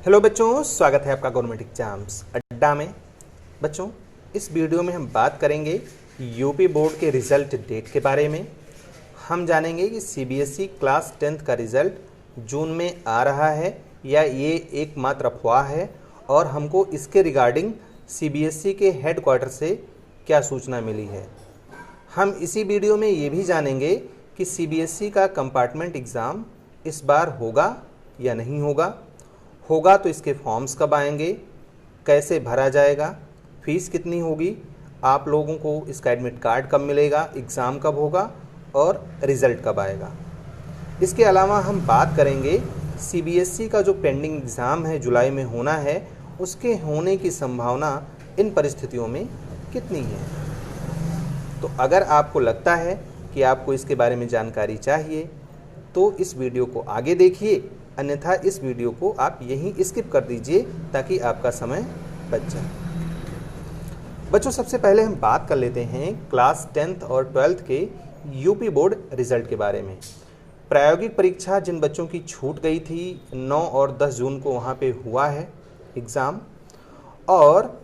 Hello बच्चों, स्वागत है आपका गवर्नमेंट एग्जाम्स अड्डा में। बच्चों, इस वीडियो में हम बात करेंगे यूपी बोर्ड के रिज़ल्ट डेट के बारे में। हम जानेंगे कि सीबीएसई क्लास 10th का रिज़ल्ट जून में आ रहा है या ये एकमात्र अफवाह है, और हमको इसके रिगार्डिंग सीबीएसई के हेडक्वार्टर से क्या सूचना मिली है। हम इसी वीडियो में ये भी जानेंगे कि सीबीएसई का कंपार्टमेंट एग्ज़ाम इस बार होगा या नहीं होगा तो इसके फॉर्म्स कब आएंगे, कैसे भरा जाएगा, फीस कितनी होगी, आप लोगों को इसका एडमिट कार्ड कब मिलेगा, एग्ज़ाम कब होगा और रिज़ल्ट कब आएगा। इसके अलावा हम बात करेंगे सीबीएसई का जो पेंडिंग एग्ज़ाम है जुलाई में होना है, उसके होने की संभावना इन परिस्थितियों में कितनी है। तो अगर आपको लगता है कि आपको इसके बारे में जानकारी चाहिए तो इस वीडियो को आगे देखिए, अन्यथा इस वीडियो को आप यहीं स्किप कर दीजिए ताकि आपका समय बच जाए। बच्चों, सबसे पहले हम बात कर लेते हैं क्लास 10th और 12th के यूपी बोर्ड रिज़ल्ट के बारे में। प्रायोगिक परीक्षा जिन बच्चों की छूट गई थी 9 और 10 जून को वहाँ पे हुआ है एग्ज़ाम, और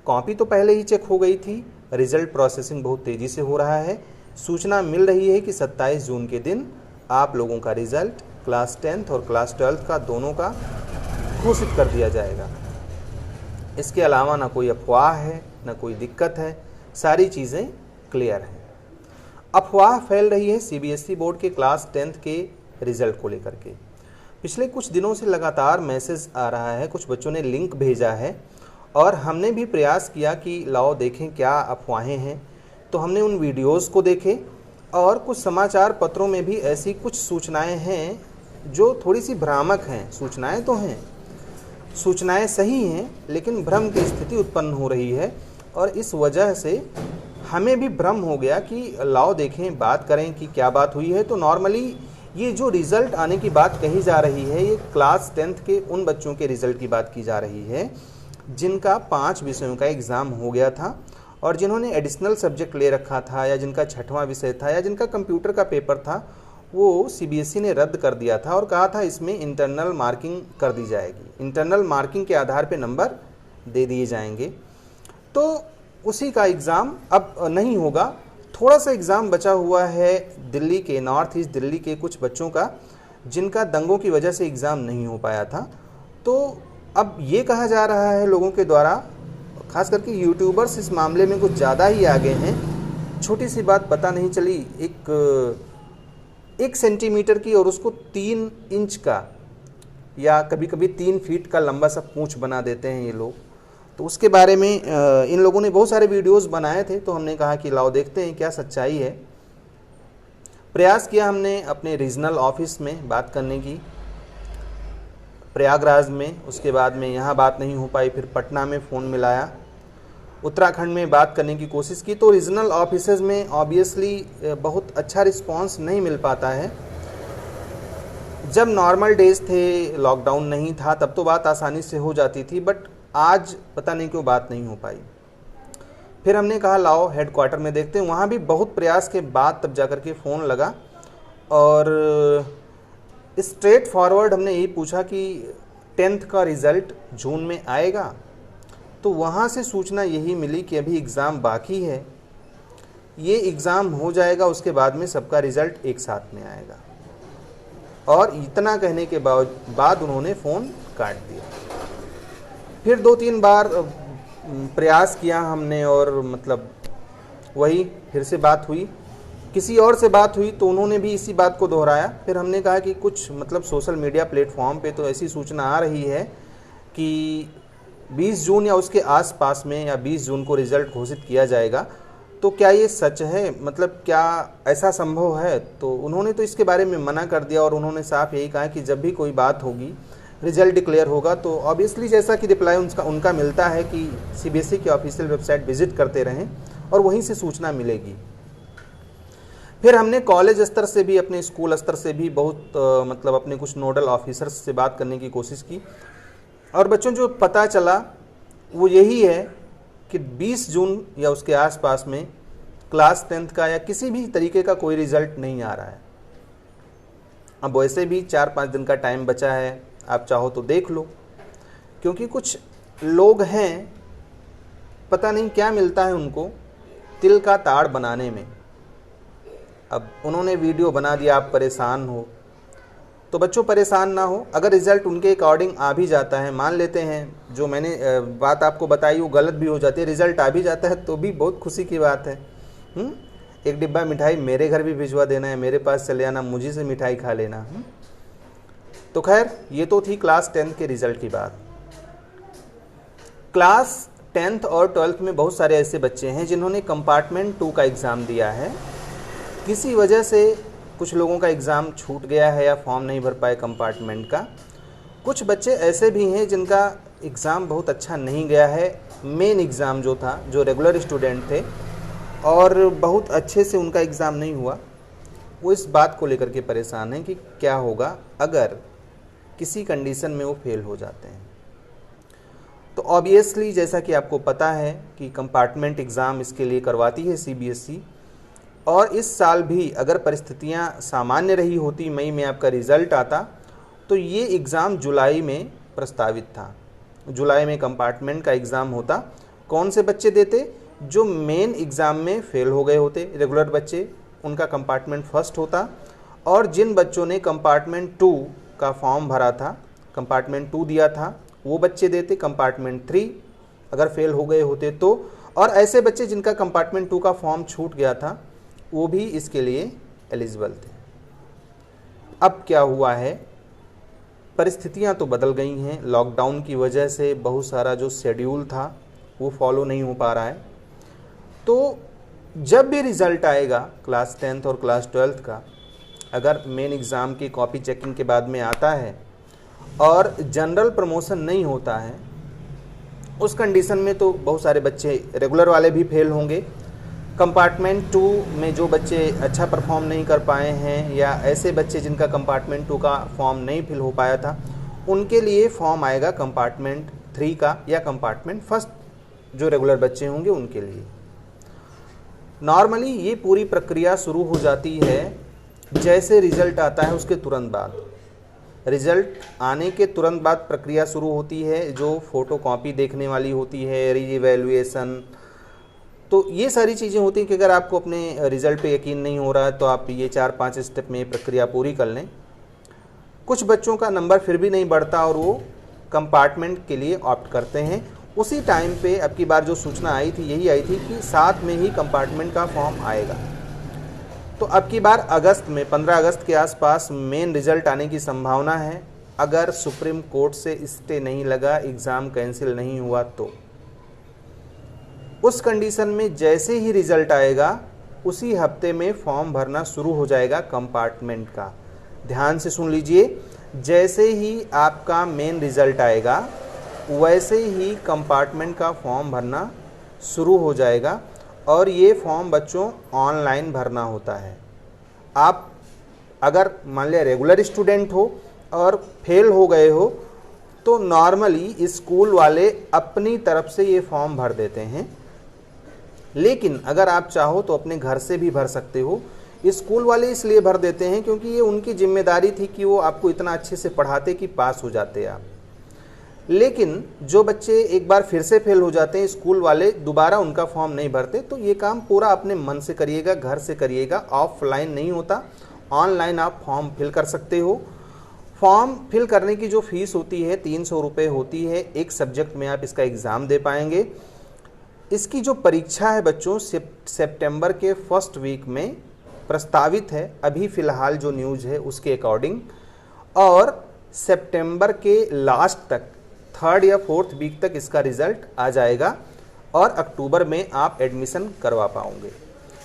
कॉपी तो पहले ही चेक हो गई थी। रिज़ल्ट प्रोसेसिंग बहुत तेज़ी से हो रहा है। सूचना मिल रही है कि 27 जून के दिन आप लोगों का रिज़ल्ट क्लास 10th और क्लास 12th का दोनों का घोषित कर दिया जाएगा। इसके अलावा ना कोई अफवाह है ना कोई दिक्कत है, सारी चीज़ें क्लियर हैं। अफवाह फैल रही है सीबीएसई बोर्ड के क्लास 10th के रिज़ल्ट को लेकर के। पिछले कुछ दिनों से लगातार मैसेज आ रहा है, कुछ बच्चों ने लिंक भेजा है और हमने भी प्रयास किया कि लाओ देखें क्या अफवाहें हैं। तो हमने उन वीडियोज़ को देखे और कुछ समाचार पत्रों में भी ऐसी कुछ सूचनाएं हैं जो थोड़ी सी भ्रामक हैं। सूचनाएं तो हैं, सूचनाएं सही हैं, लेकिन भ्रम की स्थिति उत्पन्न हो रही है और इस वजह से हमें भी भ्रम हो गया कि लाओ देखें, बात करें कि क्या बात हुई है। तो नॉर्मली ये जो रिज़ल्ट आने की बात कही जा रही है, ये क्लास 10th के उन बच्चों के रिज़ल्ट की बात की जा रही है जिनका 5 विषयों का एग्ज़ाम हो गया था और जिन्होंने एडिशनल सब्जेक्ट ले रखा था या जिनका 6वां विषय था या जिनका कंप्यूटर का पेपर था, वो सीबीएसई ने रद्द कर दिया था और कहा था इसमें इंटरनल मार्किंग कर दी जाएगी, इंटरनल मार्किंग के आधार पे नंबर दे दिए जाएंगे। तो उसी का एग्ज़ाम अब नहीं होगा। थोड़ा सा एग्ज़ाम बचा हुआ है दिल्ली के, नॉर्थ ईस्ट दिल्ली के कुछ बच्चों का जिनका दंगों की वजह से एग्ज़ाम नहीं हो पाया था। तो अब ये कहा जा रहा है लोगों के द्वारा, खास करके यूट्यूबर्स इस मामले में कुछ ज़्यादा ही आगे हैं। छोटी सी बात पता नहीं चली, एक सेंटीमीटर की और उसको 3 इंच का या कभी कभी 3 फीट का लंबा सा पूंछ बना देते हैं ये लोग। तो उसके बारे में इन लोगों ने बहुत सारे वीडियोस बनाए थे, तो हमने कहा कि लाओ देखते हैं क्या सच्चाई है। प्रयास किया हमने अपने रीजनल ऑफिस में बात करने की, प्रयागराज में, उसके बाद में यहाँ बात नहीं हो पाई, फिर पटना में फ़ोन मिलाया, उत्तराखंड में बात करने की कोशिश की। तो रीजनल ऑफिसेज में ऑब्वियसली बहुत अच्छा रिस्पांस नहीं मिल पाता है। जब नॉर्मल डेज थे, लॉकडाउन नहीं था, तब तो बात आसानी से हो जाती थी, बट आज पता नहीं क्यों बात नहीं हो पाई। फिर हमने कहा लाओ हेडक्वार्टर में देखते हैं। वहाँ भी बहुत प्रयास के बाद तब जाकर के फ़ोन लगा और स्ट्रेट फॉरवर्ड हमने यही पूछा कि 10th का रिज़ल्ट जून में आएगा। तो वहाँ से सूचना यही मिली कि अभी एग्ज़ाम बाकी है, ये एग्ज़ाम हो जाएगा, उसके बाद में सबका रिज़ल्ट एक साथ में आएगा। और इतना कहने के बाद उन्होंने फ़ोन काट दिया। फिर 2-3 बार प्रयास किया हमने और वही फिर से बात हुई, किसी और से बात हुई तो उन्होंने भी इसी बात को दोहराया। फिर हमने कहा कि कुछ सोशल मीडिया प्लेटफॉर्म पे तो ऐसी सूचना आ रही है कि 20 जून या उसके आसपास में या 20 जून को रिज़ल्ट घोषित किया जाएगा। तो क्या ये सच है, क्या ऐसा संभव है? तो उन्होंने तो इसके बारे में मना कर दिया और उन्होंने साफ यही कहा कि जब भी कोई बात होगी, रिज़ल्ट डिक्लेयर होगा, तो ऑब्वियसली जैसा कि रिप्लाई उनका मिलता है कि सीबीएसई की ऑफिशियल वेबसाइट विजिट करते रहें और वहीं से सूचना मिलेगी। फिर हमने कॉलेज स्तर से भी, अपने स्कूल स्तर से भी बहुत अपने कुछ नोडल ऑफिसर्स से बात करने की कोशिश की और बच्चों जो पता चला वो यही है कि 20 जून या उसके आसपास में क्लास 10th का या किसी भी तरीके का कोई रिज़ल्ट नहीं आ रहा है। अब वैसे भी 4-5 दिन का टाइम बचा है, आप चाहो तो देख लो, क्योंकि कुछ लोग हैं पता नहीं क्या मिलता है उनको तिल का ताड़ बनाने में। अब उन्होंने वीडियो बना दिया, आप परेशान हो, तो बच्चों परेशान ना हो। अगर रिज़ल्ट उनके अकॉर्डिंग आ भी जाता है, मान लेते हैं जो मैंने बात आपको बताई वो गलत भी हो जाती है, रिज़ल्ट आ भी जाता है तो भी बहुत खुशी की बात है। एक डिब्बा मिठाई मेरे घर भी भिजवा देना है, मेरे पास चले आना, मुझे से मिठाई खा लेना। तो खैर ये तो थी क्लास 10th के रिज़ल्ट की बात। क्लास 10th और 12th में बहुत सारे ऐसे बच्चे हैं जिन्होंने कंपार्टमेंट 2 का एग्ज़ाम दिया है। किसी वजह से कुछ लोगों का एग्ज़ाम छूट गया है या फॉर्म नहीं भर पाए कंपार्टमेंट का। कुछ बच्चे ऐसे भी हैं जिनका एग्ज़ाम बहुत अच्छा नहीं गया है, मेन एग्ज़ाम जो था, जो रेगुलर स्टूडेंट थे और बहुत अच्छे से उनका एग्ज़ाम नहीं हुआ, वो इस बात को लेकर के परेशान हैं कि क्या होगा अगर किसी कंडीशन में वो फेल हो जाते हैं। तो ऑब्वियसली जैसा कि आपको पता है कि कंपार्टमेंट एग्ज़ाम इसके लिए करवाती है CBSE, और इस साल भी अगर परिस्थितियां सामान्य रही होती, मई में आपका रिज़ल्ट आता, तो ये एग्ज़ाम जुलाई में प्रस्तावित था। जुलाई में कंपार्टमेंट का एग्ज़ाम होता। कौन से बच्चे देते? जो मेन एग्ज़ाम में फेल हो गए होते, रेगुलर बच्चे, उनका कंपार्टमेंट फर्स्ट होता। और जिन बच्चों ने कंपार्टमेंट 2 का फॉर्म भरा था, कंपार्टमेंट 2 दिया था, वो बच्चे देते कंपार्टमेंट 3 अगर फेल हो गए होते तो। और ऐसे बच्चे जिनका कंपार्टमेंट 2 का फॉर्म छूट गया था वो भी इसके लिए एलिजिबल थे। अब क्या हुआ है, परिस्थितियां तो बदल गई हैं। लॉकडाउन की वजह से बहुत सारा जो शेड्यूल था वो फॉलो नहीं हो पा रहा है। तो जब भी रिज़ल्ट आएगा क्लास 10th और क्लास 12th का, अगर मेन एग्ज़ाम की कॉपी चेकिंग के बाद में आता है और जनरल प्रमोशन नहीं होता है, उस कंडीशन में तो बहुत सारे बच्चे रेगुलर वाले भी फेल होंगे। कंपार्टमेंट 2 में जो बच्चे अच्छा परफॉर्म नहीं कर पाए हैं या ऐसे बच्चे जिनका कंपार्टमेंट 2 का फॉर्म नहीं फिल हो पाया था, उनके लिए फॉर्म आएगा कंपार्टमेंट 3 का या कंपार्टमेंट फर्स्ट, जो रेगुलर बच्चे होंगे उनके लिए। नॉर्मली ये पूरी प्रक्रिया शुरू हो जाती है जैसे रिज़ल्ट आता है उसके तुरंत बाद। रिज़ल्ट आने के तुरंत बाद प्रक्रिया शुरू होती है, जो फ़ोटो कॉपी देखने वाली होती है, रीइवैल्यूएशन। तो ये सारी चीज़ें होती हैं कि अगर आपको अपने रिज़ल्ट पे यकीन नहीं हो रहा है तो आप ये 4-5 स्टेप में प्रक्रिया पूरी कर लें। कुछ बच्चों का नंबर फिर भी नहीं बढ़ता और वो कंपार्टमेंट के लिए ऑप्ट करते हैं। उसी टाइम पे अब की बार जो सूचना आई थी यही आई थी कि 7 में ही कंपार्टमेंट का फॉर्म आएगा। तो अब की बार अगस्त में, 15 अगस्त के आसपास मेन रिज़ल्ट आने की संभावना है, अगर सुप्रीम कोर्ट से स्टे नहीं लगा, एग्ज़ाम कैंसिल नहीं हुआ तो। उस कंडीशन में जैसे ही रिज़ल्ट आएगा उसी हफ्ते में फॉर्म भरना शुरू हो जाएगा कंपार्टमेंट का। ध्यान से सुन लीजिए, जैसे ही आपका मेन रिज़ल्ट आएगा वैसे ही कंपार्टमेंट का फॉर्म भरना शुरू हो जाएगा। और ये फॉर्म बच्चों ऑनलाइन भरना होता है। आप अगर मान लिया रेगुलर स्टूडेंट हो और फेल हो गए हो तो नॉर्मली स्कूल वाले अपनी तरफ से ये फॉर्म भर देते हैं, लेकिन अगर आप चाहो तो अपने घर से भी भर सकते हो। स्कूल वाले इसलिए भर देते हैं क्योंकि ये उनकी जिम्मेदारी थी कि वो आपको इतना अच्छे से पढ़ाते कि पास हो जाते आप। लेकिन जो बच्चे एक बार फिर से फेल हो जाते हैं, स्कूल वाले दोबारा उनका फॉर्म नहीं भरते। तो ये काम पूरा अपने मन से करिएगा, घर से करिएगा, ऑफलाइन नहीं होता, ऑनलाइन आप फॉर्म फिल कर सकते हो। फॉर्म फिल करने की जो फीस होती है 300 रुपये होती है। एक सब्जेक्ट में आप इसका एग्ज़ाम दे पाएंगे। इसकी जो परीक्षा है बच्चों सितंबर के फर्स्ट वीक में प्रस्तावित है, अभी फ़िलहाल जो न्यूज़ है उसके अकॉर्डिंग, और सितंबर के लास्ट तक 3rd या 4th वीक तक इसका रिज़ल्ट आ जाएगा और अक्टूबर में आप एडमिशन करवा पाओगे।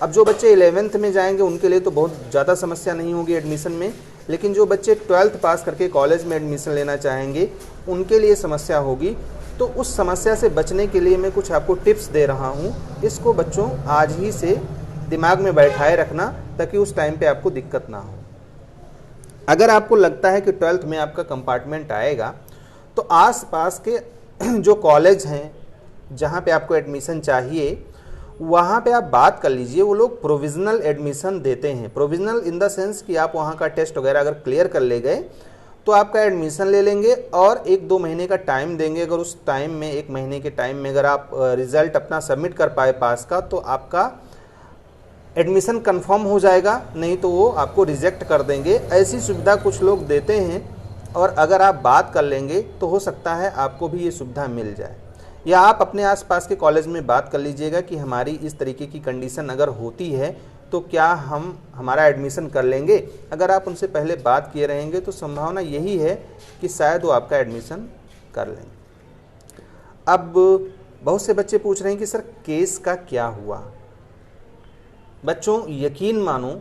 अब जो बच्चे 11th में जाएंगे उनके लिए तो बहुत ज़्यादा समस्या नहीं होगी एडमिशन में, लेकिन जो बच्चे 12th पास करके कॉलेज में एडमिशन लेना चाहेंगे उनके लिए समस्या होगी। तो उस समस्या से बचने के लिए मैं कुछ आपको टिप्स दे रहा हूँ, इसको बच्चों आज ही से दिमाग में बैठाए रखना ताकि उस टाइम पे आपको दिक्कत ना हो। अगर आपको लगता है कि 12th में आपका कंपार्टमेंट आएगा तो आसपास के जो कॉलेज हैं जहाँ पे आपको एडमिशन चाहिए वहाँ पे आप बात कर लीजिए। वो लोग प्रोविज़नल एडमिशन देते हैं। प्रोविज़नल इन द सेंस कि आप वहाँ का टेस्ट वगैरह अगर क्लियर कर ले गए तो आपका एडमिशन ले लेंगे और 1-2 महीने का टाइम देंगे। अगर उस टाइम में 1 महीने के टाइम में अगर आप रिज़ल्ट अपना सबमिट कर पाए पास का, तो आपका एडमिशन कंफर्म हो जाएगा, नहीं तो वो आपको रिजेक्ट कर देंगे। ऐसी सुविधा कुछ लोग देते हैं और अगर आप बात कर लेंगे तो हो सकता है आपको भी ये सुविधा मिल जाए। या आप अपने आसपास के कॉलेज में बात कर लीजिएगा कि हमारी इस तरीके की कंडीशन अगर होती है तो क्या हम हमारा एडमिशन कर लेंगे। अगर आप उनसे पहले बात किए रहेंगे तो संभावना यही है कि शायद वो आपका एडमिशन कर लेंगे। अब बहुत से बच्चे पूछ रहे हैं कि सर केस का क्या हुआ। बच्चों यकीन मानो,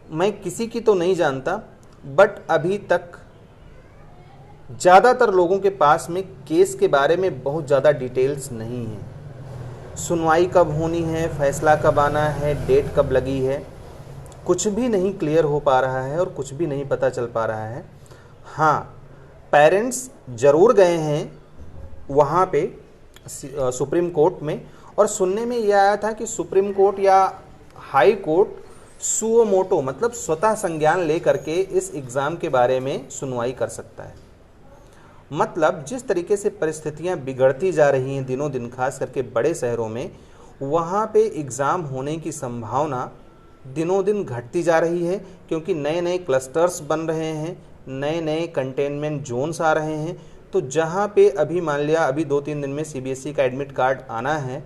मैं किसी की तो नहीं जानता, बट अभी तक ज़्यादातर लोगों के पास में केस के बारे में बहुत ज़्यादा डिटेल्स नहीं है। सुनवाई कब होनी है, फैसला कब आना है, डेट कब लगी है, कुछ भी नहीं क्लियर हो पा रहा है और कुछ भी नहीं पता चल पा रहा है। हाँ, पेरेंट्स ज़रूर गए हैं वहाँ पे सुप्रीम कोर्ट में, और सुनने में यह आया था कि सुप्रीम कोर्ट या हाई कोर्ट सुओ मोटो मतलब स्वतः संज्ञान लेकर के इस एग्ज़ाम के बारे में सुनवाई कर सकता है। मतलब जिस तरीके से परिस्थितियां बिगड़ती जा रही हैं दिनों दिन, खास करके बड़े शहरों में, वहाँ पे एग्ज़ाम होने की संभावना दिनों दिन घटती जा रही है, क्योंकि नए नए क्लस्टर्स बन रहे हैं, नए नए कंटेनमेंट जोन्स आ रहे हैं। तो जहाँ पे अभी मान लिया अभी 2-3 दिन में सीबीएसई का एडमिट कार्ड आना है,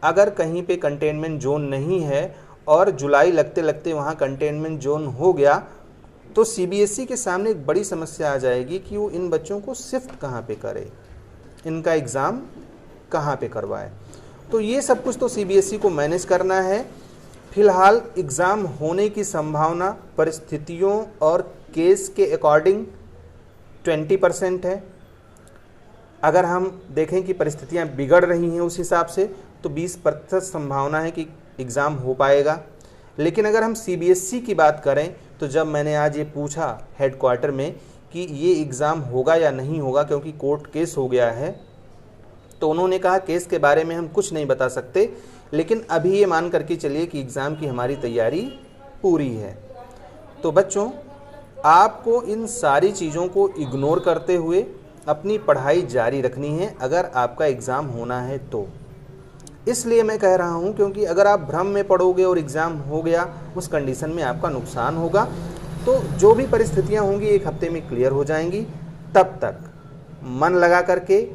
अगर कहीं पे कंटेनमेंट जोन नहीं है और जुलाई लगते लगते वहाँ कंटेनमेंट जोन हो गया, तो सीबीएसई के सामने एक बड़ी समस्या आ जाएगी कि वो इन बच्चों को शिफ्ट कहाँ पे करे, इनका एग्ज़ाम कहाँ पे करवाए। तो ये सब कुछ तो सीबीएसई को मैनेज करना है। फिलहाल एग्ज़ाम होने की संभावना परिस्थितियों और केस के अकॉर्डिंग 20% है। अगर हम देखें कि परिस्थितियां बिगड़ रही हैं उस हिसाब से, तो 20% संभावना है कि एग्ज़ाम हो पाएगा। लेकिन अगर हम सीबीएसई की बात करें, तो जब मैंने आज ये पूछा हेडक्वार्टर में कि ये एग्ज़ाम होगा या नहीं होगा क्योंकि कोर्ट केस हो गया है, तो उन्होंने कहा केस के बारे में हम कुछ नहीं बता सकते, लेकिन अभी ये मान करके चलिए कि एग्ज़ाम की हमारी तैयारी पूरी है। तो बच्चों, आपको इन सारी चीज़ों को इग्नोर करते हुए अपनी पढ़ाई जारी रखनी है अगर आपका एग्ज़ाम होना है तो। इसलिए मैं कह रहा हूं क्योंकि अगर आप भ्रम में पढ़ोगे और एग्ज़ाम हो गया, उस कंडीशन में आपका नुकसान होगा। तो जो भी परिस्थितियां होंगी 1 हफ्ते में क्लियर हो जाएंगी। तब तक मन लगा करके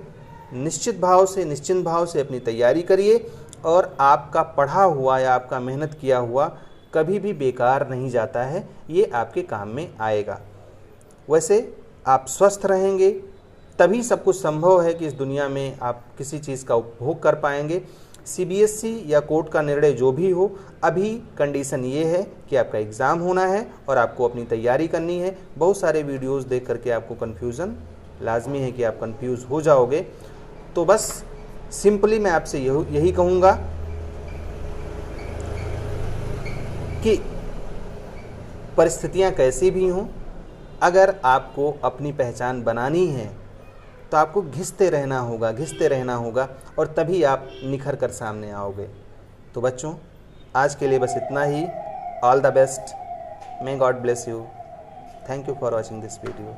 निश्चित भाव से, निश्चिंत भाव से अपनी तैयारी करिए, और आपका पढ़ा हुआ या आपका मेहनत किया हुआ कभी भी बेकार नहीं जाता है, ये आपके काम में आएगा। वैसे आप स्वस्थ रहेंगे तभी सब कुछ संभव है कि इस दुनिया में आप किसी चीज़ का उपभोग कर पाएंगे। सीबीएसई या कोर्ट का निर्णय जो भी हो, अभी कंडीशन ये है कि आपका एग्ज़ाम होना है और आपको अपनी तैयारी करनी है। बहुत सारे वीडियोस देख करके आपको कन्फ्यूज़न लाजमी है कि आप कन्फ्यूज़ हो जाओगे। तो बस सिंपली मैं आपसे यही कहूँगा कि परिस्थितियाँ कैसी भी हों, अगर आपको अपनी पहचान बनानी है तो आपको घिसते रहना होगा और तभी आप निखर कर सामने आओगे। तो बच्चों, आज के लिए बस इतना ही। All the best. May God bless you. Thank you for watching this video.